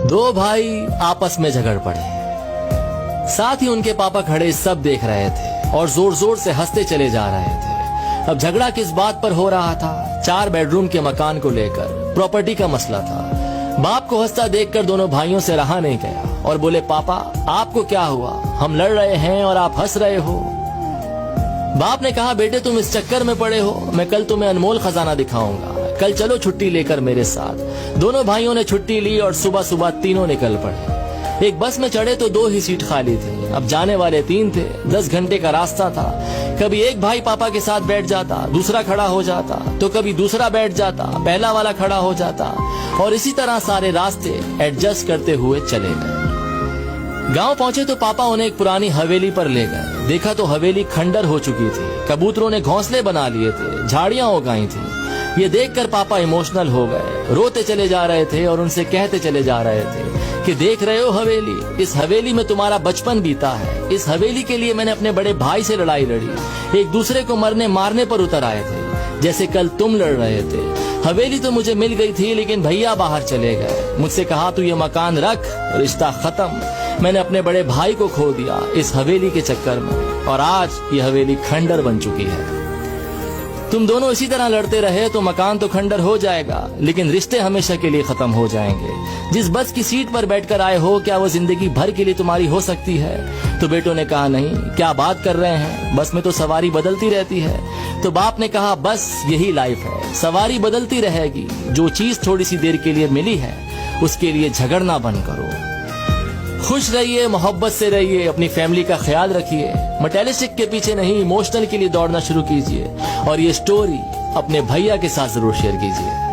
दो भाई आपस में झगड़ पड़े। साथ ही उनके पापा खड़े सब देख रहे थे और जोर जोर से हंसते चले जा रहे थे। अब झगड़ा किस बात पर हो रहा था? 4 बेडरूम के मकान को लेकर प्रॉपर्टी का मसला था। बाप को हंसता देखकर दोनों भाइयों से रहा नहीं गया और बोले, पापा आपको क्या हुआ? हम लड़ रहे हैं और आप हंस रहे हो। बाप ने कहा, बेटे तुम इस चक्कर में पड़े हो, मैं कल तुम्हें अनमोल खजाना दिखाऊंगा, कल चलो छुट्टी लेकर मेरे साथ। दोनों भाइयों ने छुट्टी ली और सुबह सुबह तीनों निकल पड़े। एक बस में चढ़े तो 2 ही सीट खाली थी। अब जाने वाले 3 थे, 10 घंटे का रास्ता था। कभी एक भाई पापा के साथ बैठ जाता, दूसरा खड़ा हो जाता, तो कभी दूसरा बैठ जाता, पहला वाला खड़ा हो जाता, और इसी तरह सारे रास्ते एडजस्ट करते हुए चले गए। गांव पहुंचे तो पापा उन्हें एक पुरानी हवेली पर ले गए। देखा तो हवेली खंडर हो चुकी थी। कबूतरों ने घोंसले बना लिए थे, झाड़ियां उगाई थी। ये देखकर पापा इमोशनल हो गए, रोते चले जा रहे थे और उनसे कहते चले जा रहे थे कि देख रहे हो हवेली, इस हवेली में तुम्हारा बचपन बीता है। इस हवेली के लिए मैंने अपने बड़े भाई से लड़ाई लड़ी, एक दूसरे को मरने मारने पर उतर आए थे, जैसे कल तुम लड़ रहे थे। हवेली तो मुझे मिल गई थी, लेकिन भैया बाहर चले गए। मुझसे कहा तू ये मकान रख, रिश्ता खत्म। मैंने अपने बड़े भाई को खो दिया इस हवेली के चक्कर में, और आज ये हवेली खंडर बन चुकी है। तुम दोनों इसी तरह लड़ते रहे तो मकान तो खंडर हो जाएगा, लेकिन रिश्ते हमेशा के लिए खत्म हो जाएंगे। जिस बस की सीट पर बैठकर आए हो, क्या वो जिंदगी भर के लिए तुम्हारी हो सकती है? तो बेटों ने कहा, नहीं, क्या बात कर रहे हैं, बस में तो सवारी बदलती रहती है। तो बाप ने कहा, बस यही लाइफ है, सवारी बदलती रहेगी। जो चीज थोड़ी सी देर के लिए मिली है, उसके लिए झगड़ना बंद करो। खुश रहिए, मोहब्बत से रहिए, अपनी फैमिली का ख्याल रखिए। मटेरियलिस्टिक के पीछे नहीं, इमोशनल के लिए दौड़ना शुरू कीजिए। और ये स्टोरी अपने भैया के साथ जरूर शेयर कीजिए।